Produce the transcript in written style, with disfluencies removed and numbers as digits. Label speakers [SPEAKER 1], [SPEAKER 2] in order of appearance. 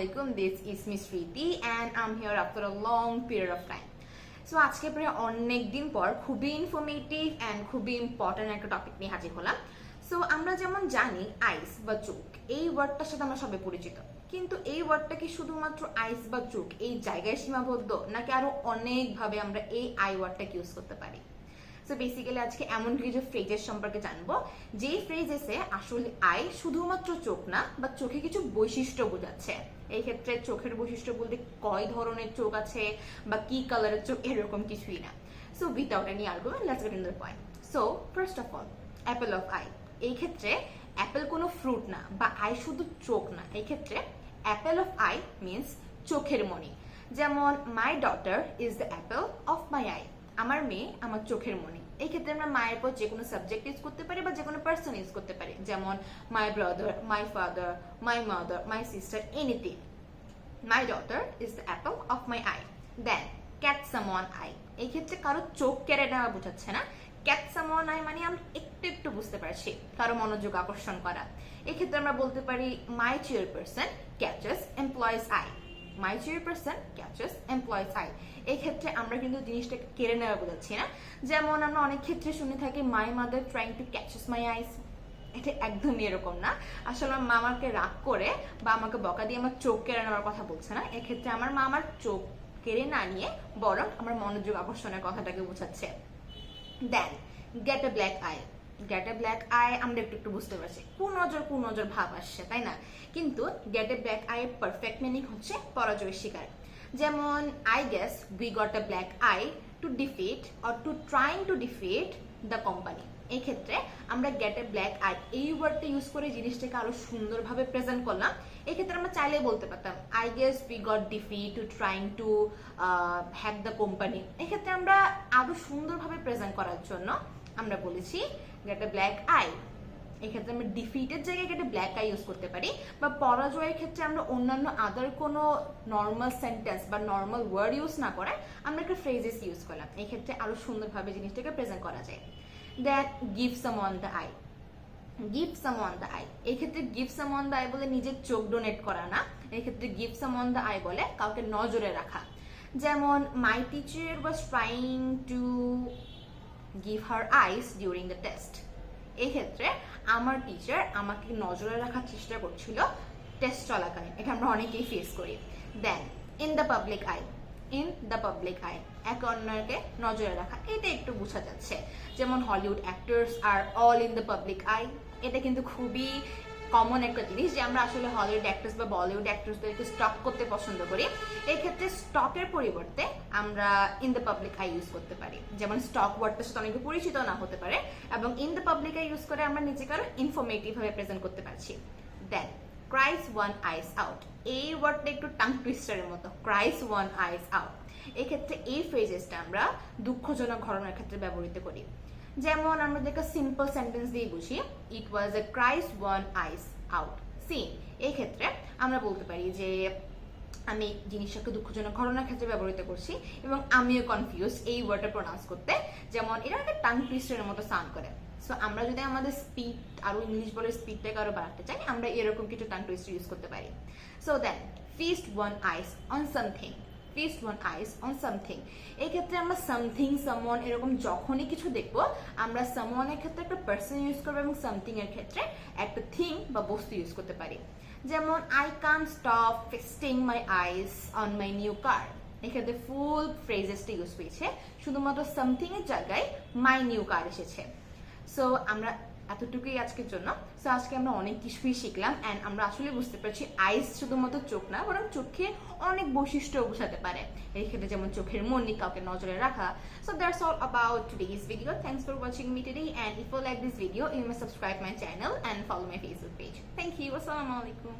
[SPEAKER 1] Assalamualaikum. This is Miss Riti and I'm here after a long period of time. So আজকে প্রায় অনেক দিন পর খুবই ইনফরমেটিভ অ্যান্ড খুবই ইম্পর্টেন্ট একটা টপিক নিয়ে হাজির হলাম। সো আমরা যেমন জানি আইস বা চোখ এই ওয়ার্ডটার সাথে আমরা সবাই পরিচিত, কিন্তু এই ওয়ার্ডটা কি শুধুমাত্র আইস বা চোখ এই জায়গায় সীমাবদ্ধ, নাকি আরো অনেকভাবে আমরা এই আই ওয়ার্ডটাকে ইউজ করতে পারি? সো বেসিক্যালি আজকে এমন কিছু ফ্রেজেস সম্পর্কে জানবো যেই ফ্রেজেসে আসলে আই শুধুমাত্র চোখ না, বা চোখে কিছু বৈশিষ্ট্য বোঝাচ্ছে। এই ক্ষেত্রে চোখের বৈশিষ্ট্য বলতে কয় ধরনের চোখ আছে বা কি কালারের চোখ এরকম কিছুই না। So without any argument let's get in the point. So first of all, Apple of I. এই ক্ষেত্রে অ্যাপেল কোনো ফ্রুট না, বা আই শুধু চোখ না। এই ক্ষেত্রে অ্যাপেল অফ আই মিনস চোখের মণি। যেমন মাই daughter is the Apple of my I. আমার মেয়ে আমার চোখের মণি। এই ক্ষেত্রে আমরা মায়ের পর যে কোনো সাবজেক্ট ইউজ করতে পারি বা যে কোনো পার্সন ইউজ করতে পারি, যেমন my brother, my father, my mother, my sister, anything. My daughter is the apple of my eye. Then catch someone eye. এই ক্ষেত্রে কারো চোখ কেড়ে নেওয়া বোঝাচ্ছে না। ক্যাচ সামওয়ান আই মানে আমরা একটু বুঝতে পারছি, কারো মনোযোগ আকর্ষণ করা। এই ক্ষেত্রে আমরা বলতে পারি my chairperson catches employees eye. My chairperson catches employees eye. এই ক্ষেত্রে আমরা কিন্তু জিনিসটাকে কেড়ে নেওয়া বোঝাচ্ছি না। যেমন আমরা অনেক ক্ষেত্রে শুনে থাকি my mother trying to catches my eyes. এটা একদমই এরকম না। আসলে আমার মা আমাকে রাগ করে বা আমাকে বকা দিয়ে আমার চোখ কেড়ে নেওয়ার কথা বলছে না। এক্ষেত্রে আমার মা আমার চোখ কেড়ে না নিয়ে বরং আমার মনোযোগ আকর্ষণের কথাটাকে বোঝাচ্ছে। Then get a black eye. Get a black eye আমরা একটু বুঝতে পারছি, কুনজর ভাব আসছে, তাই না? কিন্তু গেট এ ব্ল্যাক আই এর পারফেক্ট মিনিং হচ্ছে পরাজয়ের শিকার। যেমন I guess we got a black eye to defeat or to trying to defeat the company. এই ক্ষেত্রে আমরা গেট এ ব্ল্যাক আই এই ওয়ার্ডটা ইউজ করে জিনিসটাকে আরো সুন্দরভাবে প্রেজেন্ট করলাম। এই ক্ষেত্রে আমরা চাইলেই বলতে পারতাম I guess we got defeat to trying to hack the company. এক্ষেত্রে আমরা আরো সুন্দরভাবে প্রেজেন্ট করার জন্য আমরা বলেছি গেট এ ব্ল্যাক আই। এক্ষেত্রে আমরা ডিফিটের জায়গায় gate a black I use করতে পারি, বা পরাজয়ের ক্ষেত্রে আমরা অন্যান্য আদার কোনো নর্মাল সেন্টেন্স বা নর্মাল ওয়ার্ড ইউজ না করে আমরা একটা ফ্রেজেস ইউজ করলাম। এই ক্ষেত্রে আরো সুন্দরভাবে জিনিসটাকে প্রেজেন্ট করা যায়। That give someone the I. Give someone the I. এই ক্ষেত্রে গিভ সামওয়ান দ্য আই বলে নিজের চোখ ডোনেট করা না। এই ক্ষেত্রে গিভ সামওয়ান দ্য আই বলে কাউকে নজরে রাখা। যেমন my teacher was trying to give her eyes during the test. এই ক্ষেত্রে আমার টিচার আমাকে নজরে রাখার চেষ্টা করছিল টেস্ট চলাকালীন। এটা আমরা অনেকেই ফেস করি। Then in the public eye. In the public eye এক অন্যকে নজরে রাখা, এটা একটু বোঝা যাচ্ছে। যেমন Hollywood actors are all in the public eye. এটা কিন্তু খুবই কমন একটা জিনিস যে আমরা আসলে হলিউড অ্যাক্টরস বা বলিউড অ্যাক্টরসদেরকে স্টক করতে পছন্দ করি। এই ক্ষেত্রে স্টকের পরিবর্তে আমরা in the public I use করতে পারি। যেমন স্টক ওয়ার্ডটার সাথে অনেকে পরিচিত না হতে পারে, এবং in the public I use করে আমরা নিজেকে আরো ইনফরমেটিভ ভাবে প্রেজেন্ট করতে পারছি। দেন ক্রাইস ওয়ান আইস আউট। এই ওয়ার্ডটা একটু টাং টুইস্টারের মতো, ক্রাইস ওয়ান আইস আউট। এই ক্ষেত্রে এই ফ্রেজেসটা আমরা দুঃখজনক ঘটনার ক্ষেত্রে ব্যবহৃত করি। যেমন আমরা একটা সিম্পল সেন্টেন্স দিয়ে বুঝি ইট ওয়াজ এ ক্রাইস ওয়ান আইস আউট সিন। এই ক্ষেত্রে আমরা বলতে পারি যে আমি জিনিসটাকে দুঃখজনক ঘটনার ক্ষেত্রে ব্যবহৃত করছি এবং আমিও কনফিউজ এই ওয়ার্ডটা প্রোনাউন্স করতে। যেমন এটা একটা টাং টুইস্টারের মতো সাউন্ড করে। সো আমরা যদি আমাদের স্পিড আরো ইংলিশ বলে স্পিডটাকে আরো বাড়াতে চাই, আমরা এরকম কিছু টাং টুইস্টার ইউজ করতে পারি। So then feast one eyes on something. Feast one eyes on something. এই ক্ষেত্রে আমরা সামথিং, সামওয়ান এরকম যখনই কিছু দেখবো আমরা সামওয়ানের ক্ষেত্রে একটা পার্সন ইউজ করবো এবং সামথিং এর ক্ষেত্রে একটা থিং বা বস্তু ইউজ করতে পারি। যেমন I can't stop feasting my eyes on my new car. এক্ষেত্রে ফুল ফ্রেজেসটা ইউজ হয়েছে, শুধুমাত্র সামথিং এর জায়গায় মাই নিউ কার এসেছে। সো আমরা এতটুকুই আজকের জন্য। সো আজকে আমরা অনেক কিছুই শিখলাম অ্যান্ড আমরা আসলে বুঝতে পারছি আইস শুধুমাত্র চোখ না, বরং চোখে অনেক বৈশিষ্ট্য বোঝাতে পারে। এই ক্ষেত্রে যেমন চোখের মনি, কাউকে নজরে রাখা। So that's all about today's video. Thanks for watching me today, and if you like this video you may subscribe my channel and follow my Facebook page. Thank you. আসসালামু আলাইকুম।